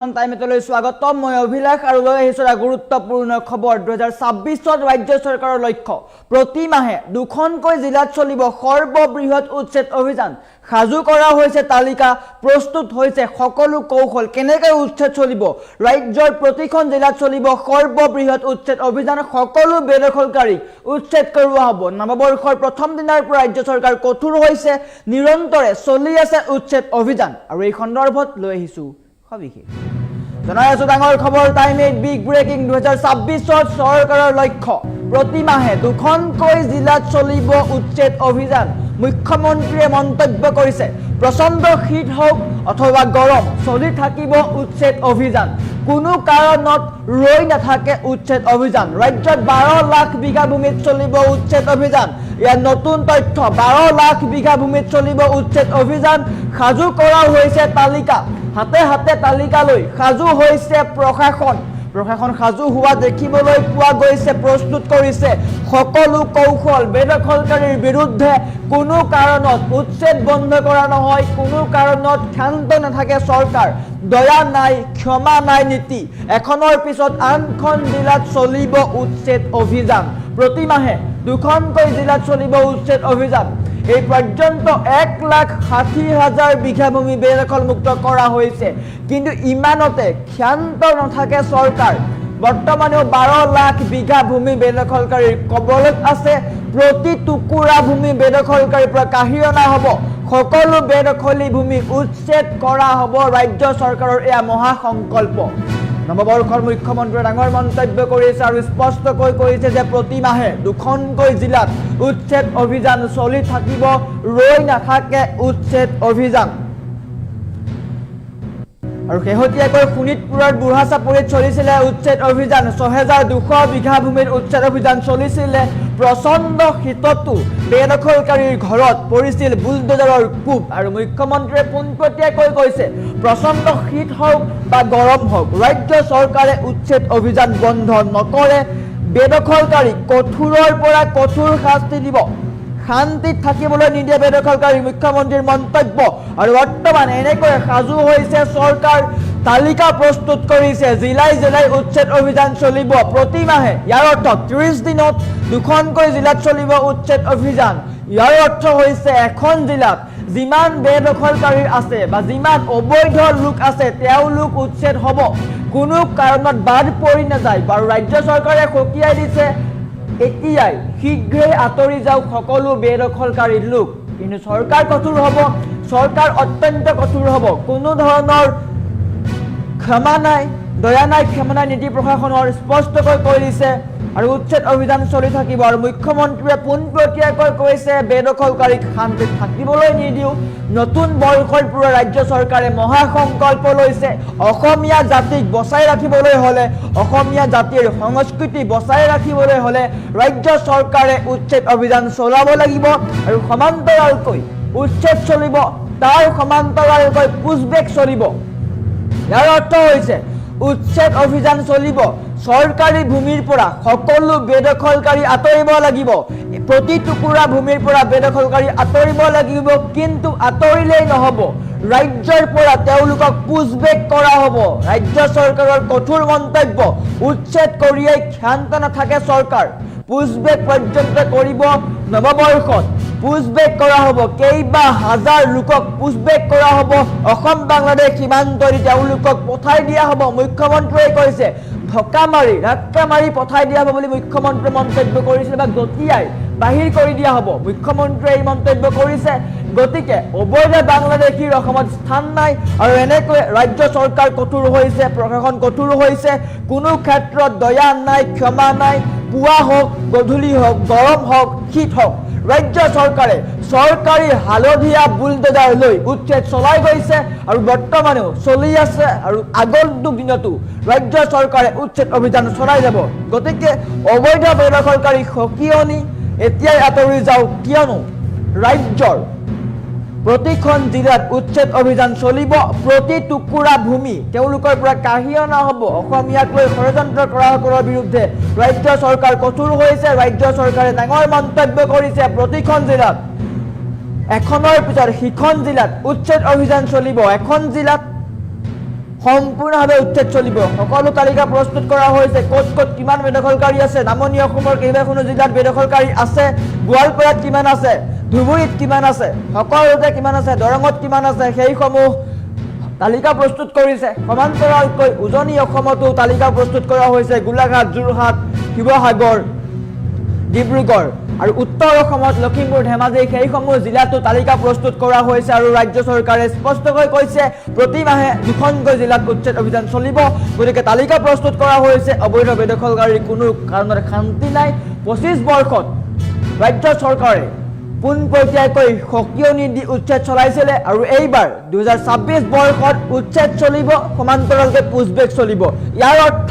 টাইমেটলৈ স্বাগতম মই অভিলাষ আৰু লৈ আহিছো গুৰুত্বপূৰ্ণ খবৰ 2026 ৰাজ্য চৰকাৰৰ লক্ষ্য প্ৰতি মাহে দুখনকৈ জিলাত চলিব সৰ্ববৃহৎ উচ্ছেদ অভিযান সাজু কৰা হৈছে তালিকা প্ৰস্তুত হৈছে সকলো কৌশল কেনেকৈ উচ্ছেদ চলিব ৰাজ্যৰ প্ৰতিখন জিলাত চলিব সৰ্ববৃহৎ উচ্ছেদ অভিযান সকলো বেদখলকাৰী উচ্ছেদ কৰোৱা হ'ব নৱবৰ্ষৰ প্ৰথম দিনৰ পৰা ৰাজ্য চৰকাৰ কঠোৰ হৈছে নিৰন্তৰে চলি আছে উচ্ছেদ অভিযান আৰু এই সন্দৰ্ভত লৈ আহিছো সবিশেষ জনাই আছো ডাঙৰ খবৰ টাইম 8 বিগ ব্ৰেকিং 2026 চৰকাৰৰ লক্ষ্য প্ৰতি মাহে দুখনকৈ জিলাত চলিব উচ্ছেদ অভিযান মুখ্যমন্ত্ৰীয়ে মন্তব্য কৰিছে প্ৰচণ্ড শীত হোক অথবা গৰম চলি থাকিব উচ্ছেদ অভিযান কোনো কাৰণত ৰৈ নাথাকে উচ্ছেদ অভিযান ৰাজ্যত 12 লাখ বিঘা ভূমিত চলিব উচ্ছেদ অভিযান ইয়াৰ নতুন তথ্য 12 লাখ বিঘা ভূমিত চলিব উচ্ছেদ অভিযান সাজু কৰা হৈছে তালিকা হাতে হাতে তালিকা লৈ সাজু হৈছে প্ৰশাসন সাজু হোৱা দেখিবলৈ পোৱা গৈছে প্ৰস্তুত কৰিছে সকলো কৌশল বেদখলকাৰীৰ বিৰুদ্ধে কোনো কাৰণত উচ্ছেদ বন্ধ কৰা নহয় কোনো কাৰণত ক্ষান্ত নাথাকে চৰকাৰ দয়া নাই ক্ষমা নাই নীতি এখনৰ পিছত আনখন জিলাত চলিব উচ্ছেদ অভিযান প্ৰতি মাহে দুখনকৈ জিলাত চলিব উচ্ছেদ অভিযান এই পৰ্যন্ত 1,60,000 বিঘা ভূমি বেদখল মুক্ত কৰা হৈছে কিন্তু ইমানতে ক্ষান্ত নাথাকে চৰকাৰ বৰ্তমানেও 12 লাখ বিঘা ভূমি বেদখলকাৰীৰ কবলত আছে প্ৰতি টুকুৰা ভূমি বেদখলকাৰীৰ পৰা কাঢ়ি অনা হ'ব সকলো বেদখলি ভূমি উচ্ছেদ কৰা হ'ব ৰাজ্য চৰকাৰৰ এয়া মহা সংকল্প নৱবৰ্ষৰ মুখ্যমন্ত্ৰীয়ে ডাঙৰ মন্তব্য কৰিছে আৰু স্পষ্টকৈ কৈছে যে প্ৰতি মাহে দুখনকৈ জিলাত উচ্ছেদ অভিযান চলি থাকিব ৰৈ নাথাকে উচ্ছেদ অভিযান আৰু শেহতীয়াকৈ শোণিতপুৰৰ বুঢ়াচাপৰিত চলিছিলে উচ্ছেদ অভিযান ৬,২০০ বিঘা ভূমিৰ উচ্ছেদ অভিযান চলিছিলে প্ৰচণ্ড শীততো বেদখলকাৰীৰ ঘৰত পৰিছিল বুলডোজাৰৰ কোব আৰু মুখ্যমন্ত্ৰীয়ে পোনপটীয়াকৈ কৈছে প্ৰচণ্ড শীত হওক বা গৰম হওক ৰাজ্য চৰকাৰে উচ্ছেদ অভিযান বন্ধ নকৰে বেদখলকাৰীক কঠোৰৰ পৰা কঠোৰ শাস্তি দিব শান্তিত থাকিবলৈ নিদিয়ে বেদখলকাৰী মুখ্যমন্ত্ৰীৰ মন্তব্য আৰু বৰ্তমান এনেকৈ সাজু হৈছে চৰকাৰ তালিকা প্ৰস্তুত কৰিছে জিলাই জিলাই উচ্ছেদ অভিযান চলিব প্ৰতি মাহে ইয়াৰ অৰ্থ 30 দিনত দুখনকৈ জিলাত চলিব উচ্ছেদ অভিযান ইয়াৰ অৰ্থ হৈছে এখন জিলাত যিমান বেদখলকাৰী আছে বা যিমান অবৈধ লোক আছে তেওঁলোক উচ্ছেদ হ'ব কোনো কাৰণত বাদ পৰি নাযায় আৰু ৰাজ্য চৰকাৰে সকীয়াই দিছে এতিয়াই শীঘ্ৰেই আঁতৰি যাওক সকলো বেদখলকাৰী লোক কিন্তু চৰকাৰ কঠোৰ হ'ব চৰকাৰ অত্যন্ত কঠোৰ হ'ব কোনো ধৰণৰ ক্ষমা নাই দয়া নাই ক্ষমা নাই নীতি প্ৰশাসনৰ স্পষ্টকৈ কৈ দিছে আৰু উচ্ছেদ অভিযান চলি থাকিব আৰু মুখ্যমন্ত্ৰীয়ে পোনপটীয়াকৈ কৈছে বেদখলকাৰীক শান্তিত থাকিবলৈ নিদিও নতুন বৰ্ষৰ পৰা ৰাজ্য চৰকাৰে মহা সংকল্প লৈছে অসমীয়া জাতিক বচাই ৰাখিবলৈ হ'লে অসমীয়া জাতিৰ সংস্কৃতি বচাই ৰাখিবলৈ হ'লে ৰাজ্য চৰকাৰে উচ্ছেদ অভিযান চলাব লাগিব আৰু সমান্তৰালকৈ উচ্ছেদ চলিব তাৰ সমান্তৰালকৈ পুছবেক চলিব ইয়াৰ অৰ্থ হৈছে উচ্ছেদ অভিযান চলিব চৰকাৰী ভূমিৰ পৰা সকলো বেদখলকাৰী আঁতৰিব লাগিব প্ৰতি টুকুৰা ভূমিৰ পৰা বেদখলকাৰী আঁতৰিব লাগিব কিন্তু আঁতৰিলেই নহ'ব ৰাজ্যৰ পৰা তেওঁলোকক পুছবেক কৰা হ'ব ৰাজ্য চৰকাৰৰ কঠোৰ মন্তব্য উচ্ছেদ কৰিয়েই ক্ষান্ত নাথাকে চৰকাৰ পুছবেক পৰ্যন্ত কৰিব নৱবৰ্ষত পুছবেক কৰা হ'ব কেইবা হাজাৰ লোকক পুছবেক কৰা হ'ব অসম বাংলাদেশ সীমান্তৰে তেওঁলোকক পঠাই দিয়া হ'ব মুখ্যমন্ত্ৰীয়ে কৈছে ধাক্কা মাৰি পঠাই দিয়া হ'ব বুলি মুখ্যমন্ত্ৰীয়ে মন্তব্য কৰিছিল বা গতিয়াই বাহিৰ কৰি দিয়া হ'ব মুখ্যমন্ত্ৰীয়ে এই মন্তব্য কৰিছে গতিকে অবৈধ বাংলাদেশীৰ অসমত স্থান নাই আৰু এনেকৈ ৰাজ্য চৰকাৰ কঠোৰ হৈছে প্ৰশাসন কঠোৰ হৈছে কোনো ক্ষেত্ৰত দয়া নাই ক্ষমা নাই পুৱা হোক গধূলি হোক গৰম হোক শীত হোক ৰাজ্য চৰকাৰে চৰকাৰী হালধীয়া বুলডোজাৰ লৈ উচ্ছেদ চলাই গৈছে আৰু বৰ্তমানেও চলি আছে আৰু আগন্তুক দিনতো ৰাজ্য চৰকাৰে উচ্ছেদ অভিযান চলাই যাব গতিকে অবৈধ বেদখলকাৰী সকিয়নি এতিয়াই আঁতৰি যাওক কিয়নো ৰাজ্যৰ প্ৰতিখন জিলাত উচ্ছেদ অভিযান চলিব প্ৰতি টুকুৰা ভূমি তেওঁলোকৰ পৰা কাঢ়ি অনা হ'ব অসমীয়াক লৈ ষড়যন্ত্ৰ কৰাসকলৰ বিৰুদ্ধে ৰাজ্য চৰকাৰ কঠোৰ হৈছে ৰাজ্য চৰকাৰে ডাঙৰ মন্তব্য কৰিছে প্ৰতিখন জিলাত এখনৰ পিছত সিখন জিলাত উচ্ছেদ অভিযান চলিব এখন জিলাত সম্পূৰ্ণভাৱে উচ্ছেদ চলিব সকলো তালিকা প্ৰস্তুত কৰা হৈছে ক'ত ক'ত কিমান বেদখলকাৰী আছে নামনি অসমৰ কেইবাখনো জিলাত বেদখলকাৰী আছে গোৱালপাৰাত কিমান আছে ধুবুৰীত কিমান আছে সকলোতে কিমান আছে দৰঙত কিমান আছে সেইসমূহ তালিকা প্ৰস্তুত কৰিছে সমান্তৰালকৈ উজনি অসমতো তালিকা প্ৰস্তুত কৰা হৈছে গোলাঘাট যোৰহাট শিৱসাগৰ ডিব্ৰুগড় আৰু উত্তৰ অসমত লখিমপুৰ ধেমাজি সেইসমূহ জিলাতো তালিকা প্ৰস্তুত কৰা হৈছে আৰু ৰাজ্য চৰকাৰে স্পষ্টকৈ কৈছে প্ৰতি মাহে দুখনকৈ জিলাত উচ্ছেদ অভিযান চলিব গতিকে তালিকা প্ৰস্তুত কৰা হৈছে অবৈধ বেদখলকাৰীৰ কোনো কাৰণত শান্তি নাই 25 বৰ্ষত ৰাজ্য চৰকাৰে পোনপটীয়াকৈ সকিয়নি দি উচ্ছেদ চলাইছিলে আৰু এইবাৰ 2026 বৰ্ষত উচ্ছেদ চলিব সমান্তৰালকৈ পুছবেক চলিব ইয়াৰ অৰ্থ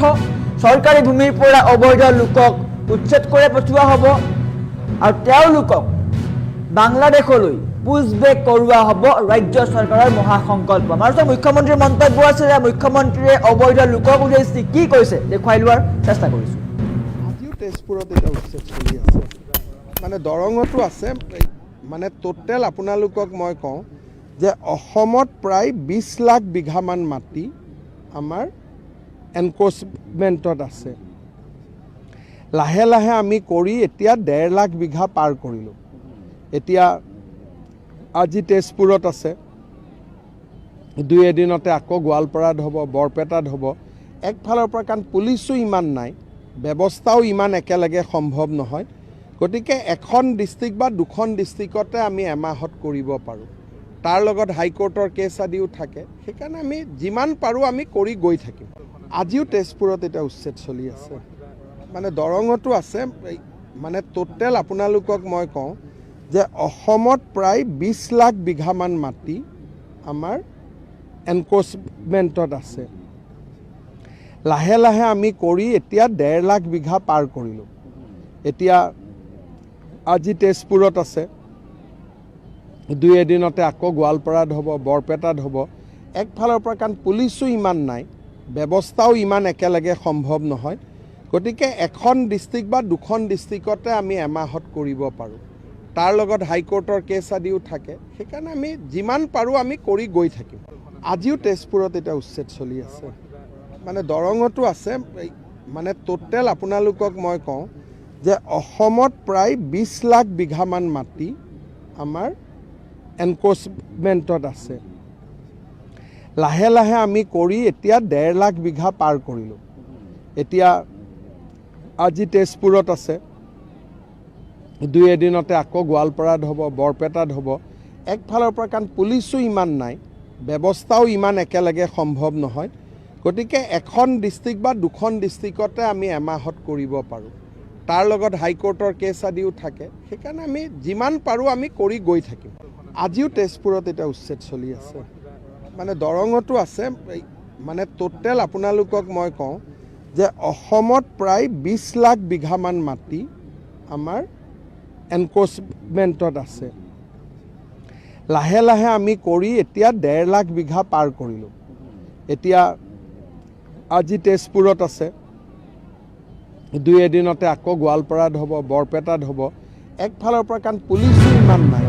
চৰকাৰী ভূমিৰ পৰা অবৈধ লোকক উচ্ছেদ কৰি পঠোৱা হ'ব আৰু তেওঁলোকক বাংলাদেশলৈ পুছবেক কৰোৱা হ'ব ৰাজ্য চৰকাৰৰ মহাসংকল্প আমাৰ মুখ্যমন্ত্ৰীৰ মন্তব্য আছে যে মুখ্যমন্ত্ৰীয়ে অবৈধ লোকক উদ্দেশ্যি কি কৈছে দেখুৱাই লোৱাৰ চেষ্টা কৰিছোঁ আজিও তেজপুৰত এটা উচ্ছেদ চলি আছে মানে দৰঙতো আছে মানে টোটেল আপোনালোকক মই কওঁ যে অসমত প্ৰায় 20 লাখ বিঘামান মাটি আমাৰ এনক্ৰচমেণ্টত আছে লাহে লাহে আমি কৰি এতিয়া 1.5 লাখ বিঘা পাৰ কৰিলোঁ এতিয়া আজি তেজপুৰত আছে দুই এদিনতে আকৌ গোৱালপাৰাত হ'ব বৰপেটাত হ'ব একফালৰ পৰা কাৰণ পুলিচো ইমান নাই ব্যৱস্থাও ইমান একেলগে সম্ভৱ নহয় গতিকে এখন ডিষ্ট্ৰিক্ট বা দুখন ডিষ্ট্ৰিক্টতে আমি এমাহত কৰিব পাৰোঁ তাৰ লগত হাইকোৰ্টৰ কেছ আদিও থাকে সেইকাৰণে আমি যিমান পাৰোঁ আমি কৰি গৈ থাকিম আজিও তেজপুৰত এটা উচ্ছেদ চলি আছে মানে দৰঙতো আছে মানে টোটেল আপোনালোকক মই কওঁ যে অসমত প্ৰায় 20 লাখ বিঘামান মাটি আমাৰ এনক্ৰচমেণ্টত আছে লাহে লাহে আমি কৰি এতিয়া 1.5 লাখ বিঘা পাৰ কৰিলোঁ এতিয়া আজি তেজপুৰত আছে দুই এদিনতে আকৌ গোৱালপাৰাত হ'ব বৰপেটাত হ'ব একফালৰ পৰা কাৰণ পুলিচো ইমান নাই ব্যৱস্থাও ইমান একেলগে সম্ভৱ নহয় গতিকে এখন ডিষ্ট্ৰিক্ট বা দুখন ডিষ্ট্ৰিক্টতে আমি এমাহত কৰিব পাৰোঁ তাৰ লগত হাইকোৰ্টৰ কেছ আদিও থাকে সেইকাৰণে আমি যিমান পাৰোঁ আমি কৰি গৈ থাকিম আজিও তেজপুৰত এটা উচ্ছেদ চলি আছে মানে দৰঙতো আছে মানে টোটেল আপোনালোকক মই কওঁ যে অসমত প্ৰায় 20 লাখ বিঘামান মাটি আমাৰ এনক্ৰচমেণ্টত আছে লাহে লাহে আমি কৰি এতিয়া 1.5 লাখ বিঘা পাৰ কৰিলোঁ এতিয়া আজি তেজপুৰত আছে দুই এদিনতে আকৌ গোৱালপাৰাত হ'ব বৰপেটাত হ'ব একফালৰ পৰা কাৰণ পুলিচো ইমান নাই ব্যৱস্থাও ইমান একেলগে সম্ভৱ নহয় গতিকে এখন ডিষ্ট্ৰিক্ট বা দুখন ডিষ্ট্ৰিক্টতে আমি এমাহত কৰিব পাৰোঁ তাৰ লগত হাইকোৰ্টৰ কেছ আদিও থাকে সেইকাৰণে আমি যিমান পাৰোঁ আমি কৰি গৈ থাকিম আজিও তেজপুৰত এটা উচ্ছেদ চলি আছে মানে দৰঙতো আছে মানে টোটেল আপোনালোকক মই কওঁ যে অসমত প্ৰায় 20 লাখ বিঘামান মাটি আমাৰ এনক্ৰচমেণ্টত আছে লাহে লাহে আমি কৰি এতিয়া 1.5 লাখ বিঘা পাৰ কৰিলোঁ এতিয়া আজি তেজপুৰত আছে দুই এদিনতে আকৌ গোৱালপাৰাত হ'ব বৰপেটাত হ'ব একফালৰ পৰা কাৰণ পুলিচো ইমান নাই